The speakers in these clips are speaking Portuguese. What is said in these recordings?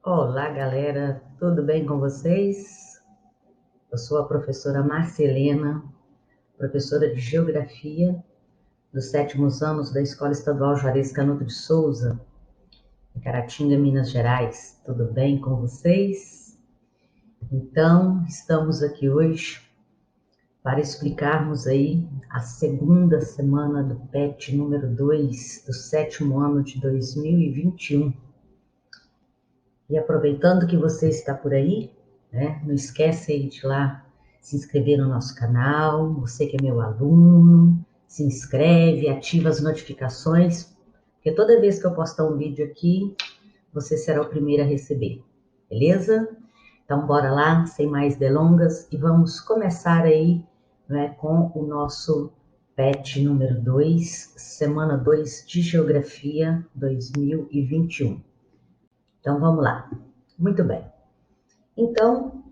Olá, galera, tudo bem com vocês? Eu sou a professora Marcelena, professora de Geografia dos sétimos anos da Escola Estadual Juarez Canuto de Souza, em Caratinga, Minas Gerais. Tudo bem com vocês? Então, estamos aqui hoje para explicarmos aí a segunda semana do PET número 2 do sétimo ano de 2021. E aproveitando que você está por aí, né, não esquece aí de ir lá se inscrever no nosso canal, você que é meu aluno, se inscreve, ativa as notificações, porque toda vez que eu postar um vídeo aqui, você será o primeiro a receber, beleza? Então bora lá, sem mais delongas, e vamos começar aí, né, com o nosso PET número 2, semana 2 de Geografia 2021. Então vamos lá. Muito bem. Então,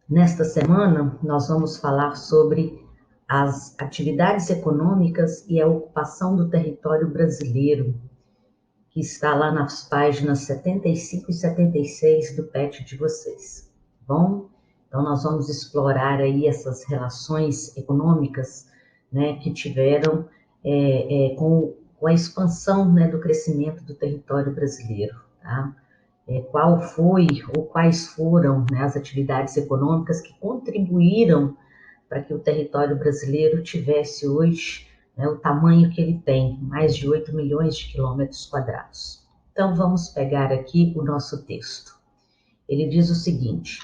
nesta semana, nós vamos falar sobre as atividades econômicas e a ocupação do território brasileiro, que está lá nas páginas 75 e 76 do PET de vocês. Tá bom? Então, nós vamos explorar aí essas relações econômicas, né, que tiveram com a expansão, né, do crescimento do território brasileiro, tá? Qual foi ou quais foram, né, as atividades econômicas que contribuíram para que o território brasileiro tivesse hoje, né, o tamanho que ele tem, mais de 8 milhões de quilômetros quadrados. Então vamos pegar aqui o nosso texto. Ele diz o seguinte: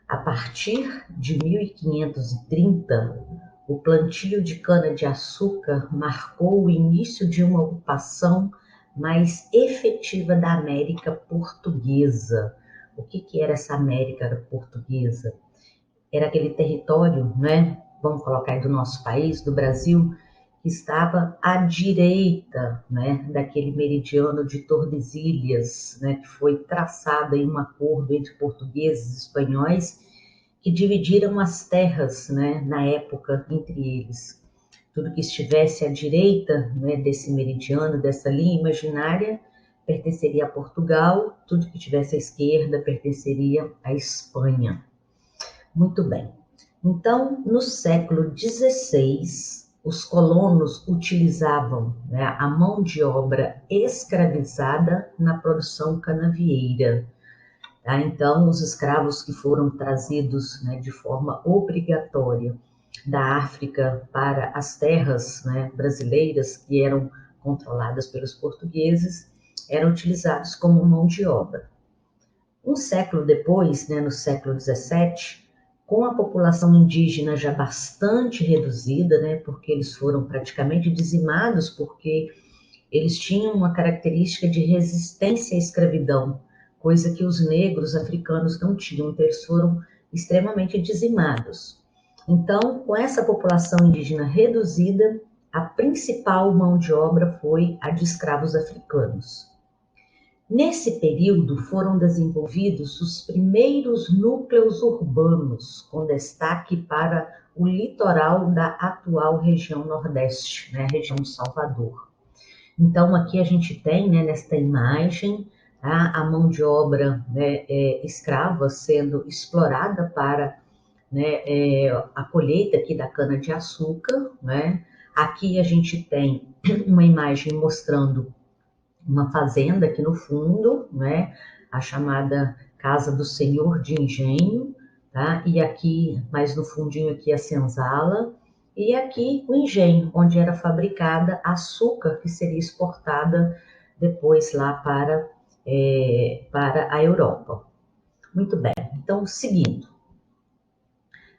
a partir de 1530, o plantio de cana-de-açúcar marcou o início de uma ocupação mais efetiva da América Portuguesa. O que era essa América Portuguesa? Era aquele território, né? Vamos colocar aí do nosso país, do Brasil, que estava à direita, né, daquele meridiano de Tordesilhas, né, que foi traçado em um acordo entre portugueses e espanhóis que dividiram as terras, né, na época entre eles. Tudo que estivesse à direita, né, desse meridiano, dessa linha imaginária, pertenceria a Portugal, tudo que estivesse à esquerda pertenceria à Espanha. Muito bem. Então, no século XVI, os colonos utilizavam, né, a mão de obra escravizada na produção canavieira. Tá? Então, os escravos que foram trazidos, né, de forma obrigatória da África para as terras, né, brasileiras, que eram controladas pelos portugueses, eram utilizados como mão de obra. Um século depois, né, no século XVII, com a população indígena já bastante reduzida, né, porque eles foram praticamente dizimados, porque eles tinham uma característica de resistência à escravidão, coisa que os negros africanos não tinham, então eles foram extremamente dizimados. Então, com essa população indígena reduzida, a principal mão de obra foi a de escravos africanos. Nesse período foram desenvolvidos os primeiros núcleos urbanos, com destaque para o litoral da atual região Nordeste, né, região de Salvador. Então, aqui a gente tem, né, nesta imagem, tá, a mão de obra, né, escrava sendo explorada para, né, a colheita aqui da cana-de-açúcar, né? Aqui a gente tem uma imagem mostrando uma fazenda aqui no fundo, né? A chamada Casa do Senhor de Engenho, tá? E aqui, mais no fundinho aqui, a senzala. E aqui o engenho, onde era fabricada açúcar que seria exportada depois lá para a Europa. Muito bem, então, seguindo.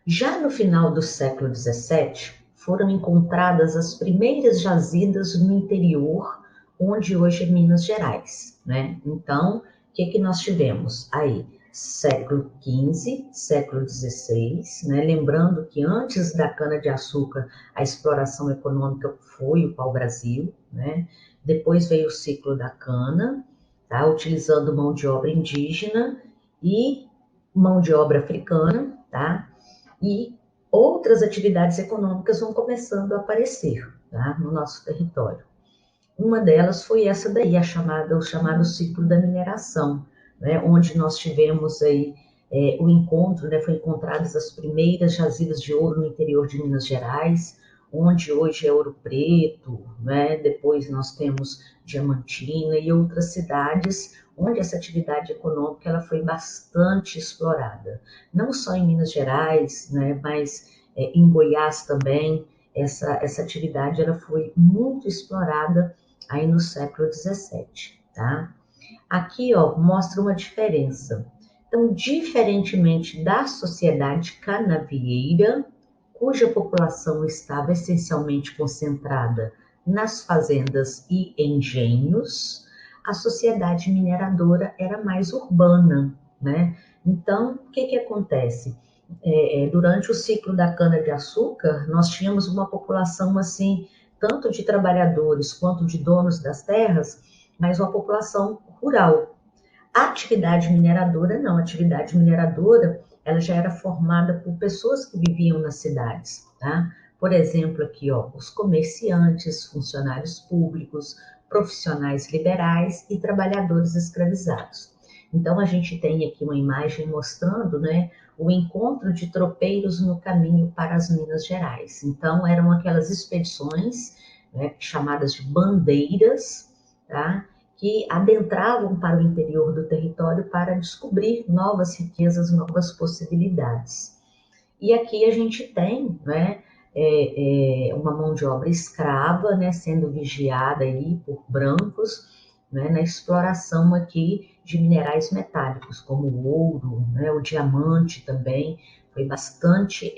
Já no final do século XVII, foram encontradas as primeiras jazidas no interior, onde hoje é Minas Gerais, né? Então, o que nós tivemos aí? Século XV, século XVI, né? Lembrando que antes da cana-de-açúcar, a exploração econômica foi o pau-brasil, né? Depois veio o ciclo da cana, tá? Utilizando mão de obra indígena e mão de obra africana, tá? E outras atividades econômicas vão começando a aparecer, tá, no nosso território. Uma delas foi essa daí, o chamado ciclo da mineração, né, onde nós tivemos aí o encontro, né, foi encontradas as primeiras jazidas de ouro no interior de Minas Gerais, onde hoje é Ouro Preto, né, depois nós temos Diamantina e outras cidades onde essa atividade econômica ela foi bastante explorada, não só em Minas Gerais, né, mas em Goiás também, essa atividade ela foi muito explorada aí no século XVII, tá? Aqui, ó, mostra uma diferença. Então, diferentemente da sociedade canavieira, cuja população estava essencialmente concentrada nas fazendas e engenhos, a sociedade mineradora era mais urbana, né? Então, o que acontece? Durante o ciclo da cana-de-açúcar, nós tínhamos uma população assim, tanto de trabalhadores quanto de donos das terras, mas uma população rural. A atividade mineradora não, a atividade mineradora ela já era formada por pessoas que viviam nas cidades, tá? Por exemplo, aqui, ó, os comerciantes, funcionários públicos, profissionais liberais e trabalhadores escravizados. Então, a gente tem aqui uma imagem mostrando, né, o encontro de tropeiros no caminho para as Minas Gerais. Então, eram aquelas expedições, né, chamadas de bandeiras, tá? Que adentravam para o interior do território para descobrir novas riquezas, novas possibilidades. E aqui a gente tem, né, uma mão de obra escrava, né, sendo vigiada aí por brancos, né, na exploração aqui de minerais metálicos, como o ouro, né, o diamante também, foi bastante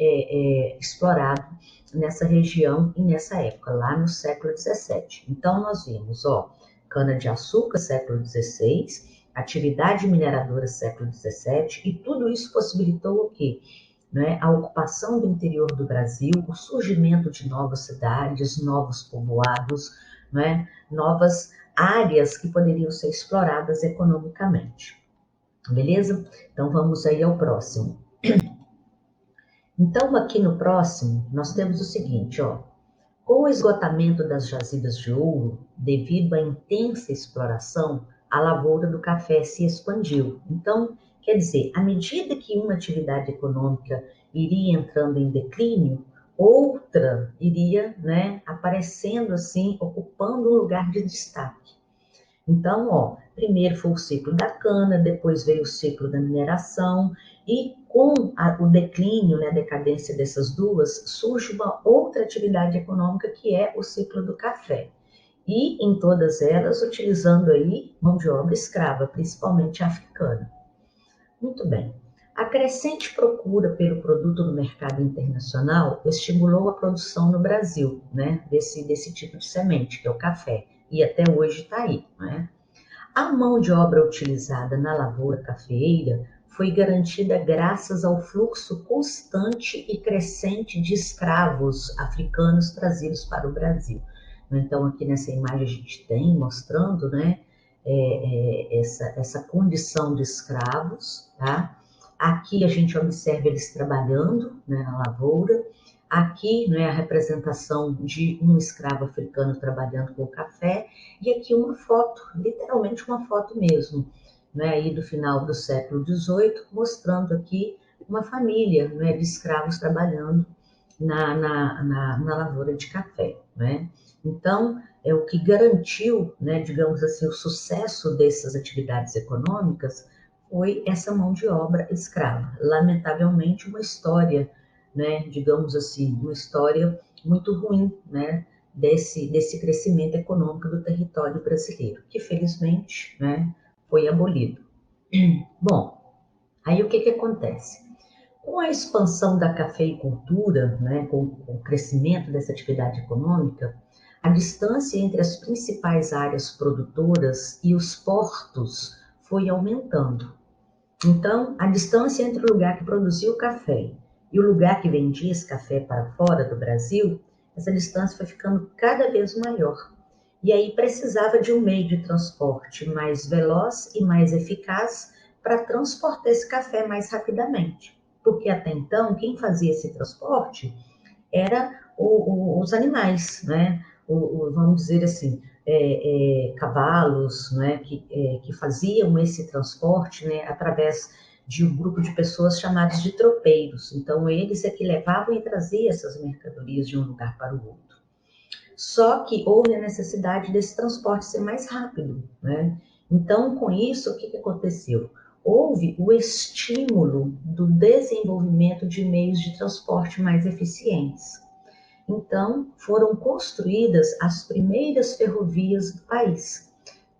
explorado nessa região e nessa época, lá no século XVII. Então, nós vimos, ó, cana-de-açúcar, século XVI, atividade mineradora, século XVII, e tudo isso possibilitou o quê? Né, a ocupação do interior do Brasil, o surgimento de novas cidades, novos povoados, né, novas áreas que poderiam ser exploradas economicamente. Beleza? Então vamos aí ao próximo. Então aqui no próximo nós temos o seguinte, ó. Com o esgotamento das jazidas de ouro, devido à intensa exploração, a lavoura do café se expandiu. Então, quer dizer, à medida que uma atividade econômica iria entrando em declínio, outra iria, né, aparecendo assim, ocupando um lugar de destaque. Então, ó, primeiro foi o ciclo da cana, depois veio o ciclo da mineração, e com o declínio, né, a decadência dessas duas, surge uma outra atividade econômica que é o ciclo do café. E em todas elas, utilizando aí mão de obra escrava, principalmente africana. Muito bem. A crescente procura pelo produto no mercado internacional estimulou a produção no Brasil, né, desse tipo de semente, que é o café, e até hoje está aí, né? A mão de obra utilizada na lavoura cafeeira foi garantida graças ao fluxo constante e crescente de escravos africanos trazidos para o Brasil. Então, aqui nessa imagem a gente tem mostrando, né, essa condição de escravos, tá? Aqui a gente observa eles trabalhando, né, na lavoura. Aqui, né, a representação de um escravo africano trabalhando com o café, e aqui uma foto, literalmente uma foto mesmo, né, aí do final do século XVIII, mostrando aqui uma família, né, de escravos trabalhando na lavoura de café, né? Então, é o que garantiu, né, digamos assim, o sucesso dessas atividades econômicas foi essa mão de obra escrava. Lamentavelmente, uma história, né, digamos assim, uma história muito ruim, né, desse crescimento econômico do território brasileiro, que felizmente, né, foi abolido. Bom, aí o que acontece? Com a expansão da cafeicultura, né, com o crescimento dessa atividade econômica, a distância entre as principais áreas produtoras e os portos foi aumentando. Então, a distância entre o lugar que produzia o café e o lugar que vendia esse café para fora do Brasil, essa distância foi ficando cada vez maior. E aí precisava de um meio de transporte mais veloz e mais eficaz para transportar esse café mais rapidamente. Porque até então, quem fazia esse transporte era os animais, né? Vamos dizer assim, cavalos, né, que faziam esse transporte, né, através de um grupo de pessoas chamados de tropeiros. Então, eles é que levavam e traziam essas mercadorias de um lugar para o outro. Só que houve a necessidade desse transporte ser mais rápido, né? Então, com isso, o que aconteceu? Houve o estímulo do desenvolvimento de meios de transporte mais eficientes. Então, foram construídas as primeiras ferrovias do país,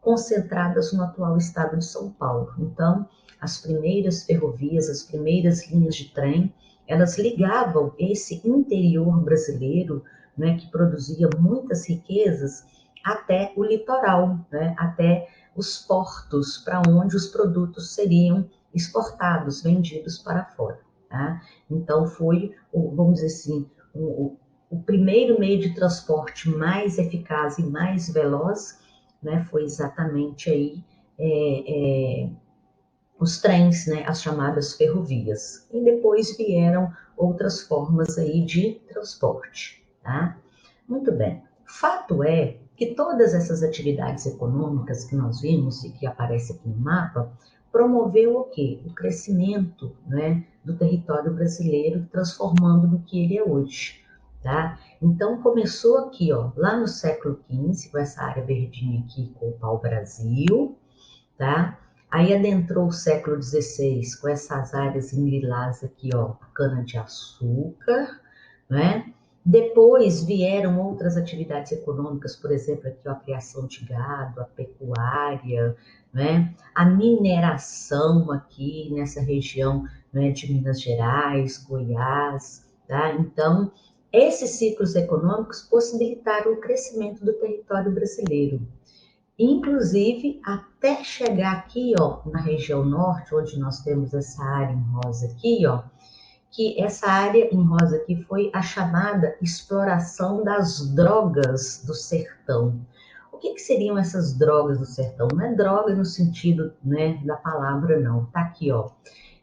concentradas no atual estado de São Paulo. Então, as primeiras ferrovias, as primeiras linhas de trem, elas ligavam esse interior brasileiro, né, que produzia muitas riquezas, até o litoral, né, até os portos, para onde os produtos seriam exportados, vendidos para fora. Tá? Então, foi, vamos dizer assim, o primeiro meio de transporte mais eficaz e mais veloz, né, foi exatamente aí os trens, né, as chamadas ferrovias. E depois vieram outras formas aí de transporte, tá? Muito bem. Fato é que todas essas atividades econômicas que nós vimos e que aparece aqui no mapa, promoveu o quê? O crescimento, né, do território brasileiro, transformando no que ele é hoje, tá? Então começou aqui, ó, lá no século XV, com essa área verdinha aqui, com o pau-brasil, tá? Aí adentrou o século XVI com essas áreas em lilás aqui, ó, cana-de-açúcar, né? Depois vieram outras atividades econômicas, por exemplo, aqui ó, a criação de gado, a pecuária, né? A mineração aqui nessa região, né, de Minas Gerais, Goiás, tá? Então, esses ciclos econômicos possibilitaram o crescimento do território brasileiro. Inclusive, até chegar aqui, ó, na região norte, onde nós temos essa área em rosa aqui, ó, que essa área em rosa aqui foi a chamada exploração das drogas do sertão. O que seriam essas drogas do sertão? Não é droga no sentido, né, da palavra, não. Tá aqui, ó.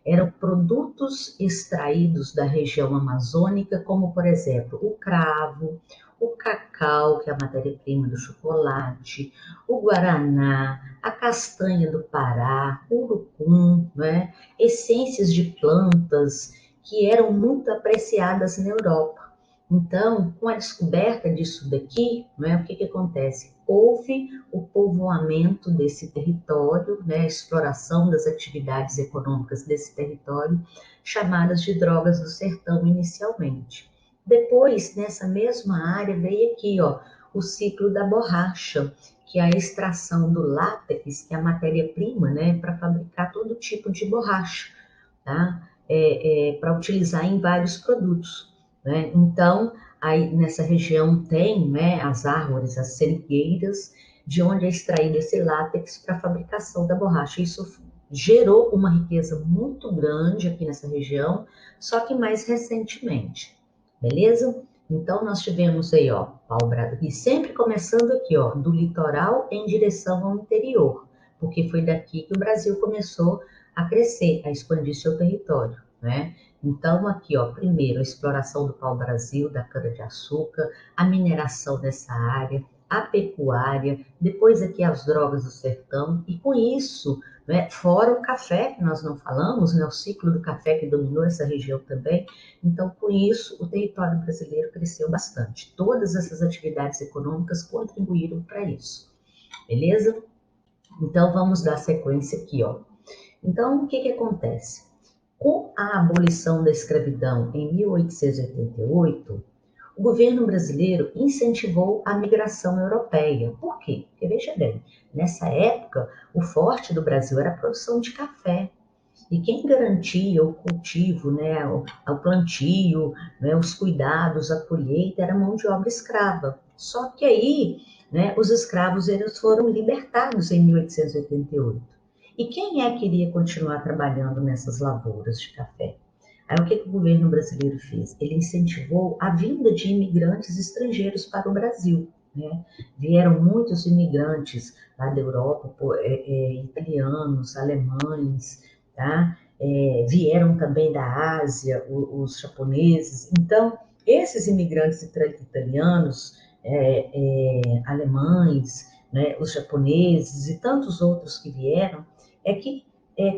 Eram produtos extraídos da região amazônica, como, por exemplo, o cravo, o cacau, que é a matéria-prima do chocolate, o guaraná, a castanha do Pará, o urucum, né? Essências de plantas que eram muito apreciadas na Europa. Então, com a descoberta disso daqui, né, o que acontece? Houve o povoamento desse território, né, a exploração das atividades econômicas desse território, chamadas de drogas do sertão inicialmente. Depois, nessa mesma área, veio aqui, ó, o ciclo da borracha, que é a extração do látex, que é a matéria-prima, né, para fabricar todo tipo de borracha, tá? Para utilizar em vários produtos, né? Então, aí nessa região tem, né, as árvores, as serigueiras, de onde é extraído esse látex para a fabricação da borracha. Isso gerou uma riqueza muito grande aqui nessa região, só que mais recentemente, beleza? Então, nós tivemos aí, ó, pau-brasil, e sempre começando aqui, ó, do litoral em direção ao interior, porque foi daqui que o Brasil começou a crescer, a expandir seu território, né? Então, aqui, ó, primeiro, a exploração do pau-brasil, da cana-de-açúcar, a mineração dessa área, a pecuária, depois aqui as drogas do sertão, e com isso, né, fora o café, que nós não falamos, né, o ciclo do café que dominou essa região também. Então, com isso, o território brasileiro cresceu bastante. Todas essas atividades econômicas contribuíram para isso, beleza? Então, vamos dar sequência aqui, ó. Então, o que acontece? Com a abolição da escravidão em 1888, o governo brasileiro incentivou a migração europeia. Por quê? Porque, veja bem, nessa época, o forte do Brasil era a produção de café. E quem garantia o cultivo, né, o plantio, né, os cuidados, a colheita, era a mão de obra escrava. Só que aí, né, os escravos eles foram libertados em 1888. E quem é que iria continuar trabalhando nessas lavouras de café? Aí o que o governo brasileiro fez? Ele incentivou a vinda de imigrantes estrangeiros para o Brasil, né? Vieram muitos imigrantes lá da Europa, italianos, alemães, tá? Vieram também da Ásia, os japoneses. Então, esses imigrantes italianos, alemães, né, os japoneses e tantos outros que vieram, é que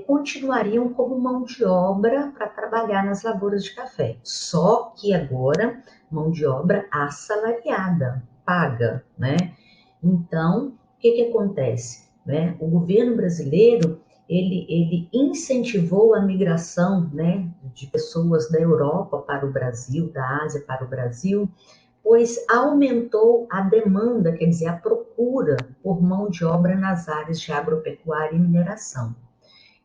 continuariam como mão de obra para trabalhar nas lavouras de café. Só que agora, mão de obra assalariada, paga, né? Então, o que acontece? Né? O governo brasileiro, ele incentivou a migração, né, de pessoas da Europa para o Brasil, da Ásia para o Brasil, pois aumentou a demanda, quer dizer, a procura por mão de obra nas áreas de agropecuária e mineração.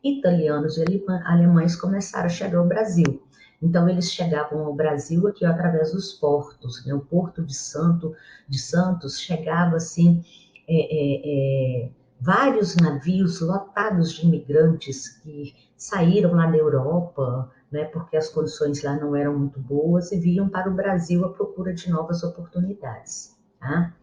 Italianos e alemães começaram a chegar ao Brasil. Então, eles chegavam ao Brasil aqui através dos portos, né? O Porto de Santos chegava assim, vários navios lotados de imigrantes que saíram lá da Europa, né? Porque as condições lá não eram muito boas e vinham para o Brasil à procura de novas oportunidades. Tá?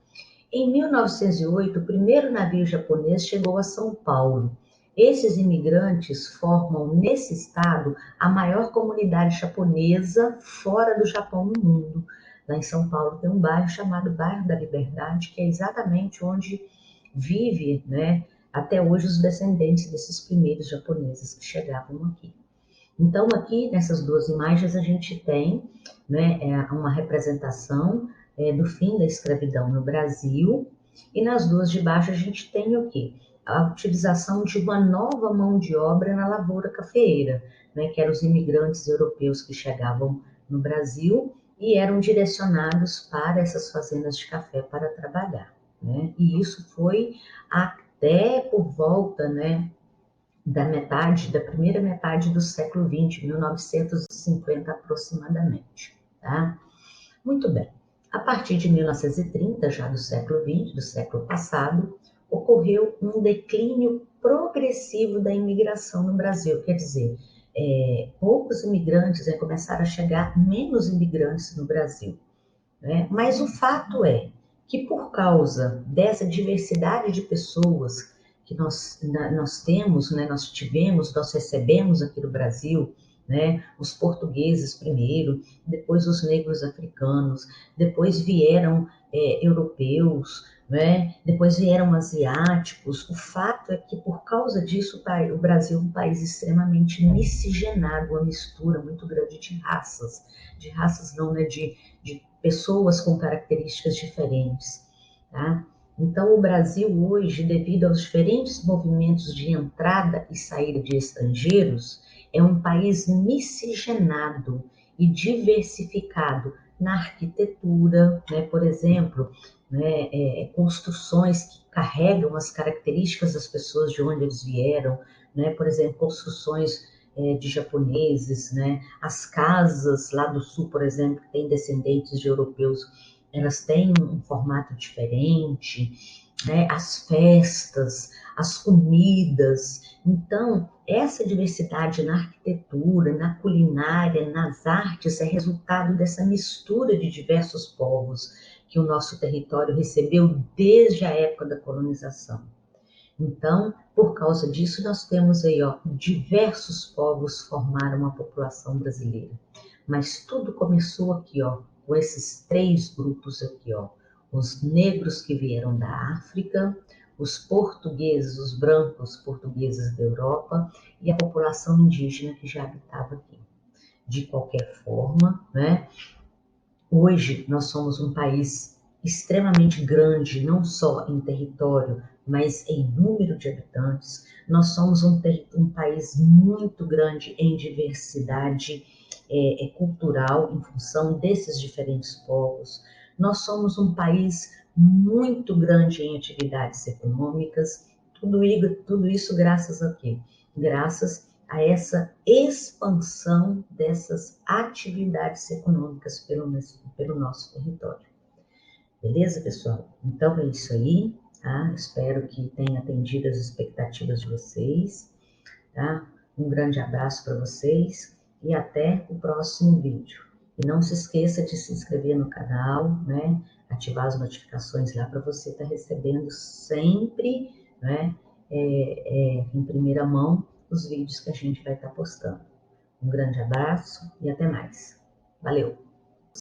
Em 1908, o primeiro navio japonês chegou a São Paulo. Esses imigrantes formam, nesse estado, a maior comunidade japonesa fora do Japão no mundo. Lá em São Paulo tem um bairro chamado Bairro da Liberdade, que é exatamente onde vive, né, até hoje os descendentes desses primeiros japoneses que chegavam aqui. Então, aqui nessas duas imagens a gente tem, né, uma representação do fim da escravidão no Brasil, e nas duas de baixo a gente tem o quê? A utilização de uma nova mão de obra na lavoura cafeeira, né, que eram os imigrantes europeus que chegavam no Brasil e eram direcionados para essas fazendas de café para trabalhar. Né? E isso foi até por volta, né, da primeira metade do século XX, 1950 aproximadamente. Tá? Muito bem. A partir de 1930, já do século XX, do século passado, ocorreu um declínio progressivo da imigração no Brasil. Quer dizer, poucos imigrantes, começaram a chegar menos imigrantes no Brasil. Né? Mas o fato é que por causa dessa diversidade de pessoas que nós temos, né, nós tivemos, nós recebemos aqui no Brasil, né, os portugueses primeiro, depois os negros africanos, depois vieram europeus, né, depois vieram asiáticos. O fato é que por causa disso o Brasil é um país extremamente miscigenado, uma mistura muito grande de raças não, né, de pessoas com características diferentes. Tá? Então, o Brasil hoje, devido aos diferentes movimentos de entrada e saída de estrangeiros, é um país miscigenado e diversificado na arquitetura, né? Por exemplo, né, construções que carregam as características das pessoas de onde eles vieram, né? Por exemplo, construções de japoneses, né? As casas lá do sul, por exemplo, que têm descendentes de europeus, elas têm um formato diferente, né? As festas, as comidas. Então, essa diversidade na arquitetura, na culinária, nas artes, é resultado dessa mistura de diversos povos que o nosso território recebeu desde a época da colonização. Então, por causa disso, nós temos aí, ó, diversos povos formaram a população brasileira. Mas tudo começou aqui, ó, com esses três grupos aqui, ó. Os negros que vieram da África, os portugueses, os brancos portugueses da Europa e a população indígena que já habitava aqui. De qualquer forma, né? Hoje nós somos um país extremamente grande, não só em território, mas em número de habitantes. Nós somos um país muito grande em diversidade cultural, em função desses diferentes povos. Nós somos um país muito grande em atividades econômicas. Tudo isso graças a quê? Graças a essa expansão dessas atividades econômicas pelo nosso território. Beleza, pessoal? Então é isso aí, tá? Espero que tenha atendido as expectativas de vocês, tá? Um grande abraço para vocês e até o próximo vídeo. E não se esqueça de se inscrever no canal, né? Ativar as notificações lá para você estar recebendo sempre, né? Em primeira mão os vídeos que a gente vai estar postando. Um grande abraço e até mais. Valeu!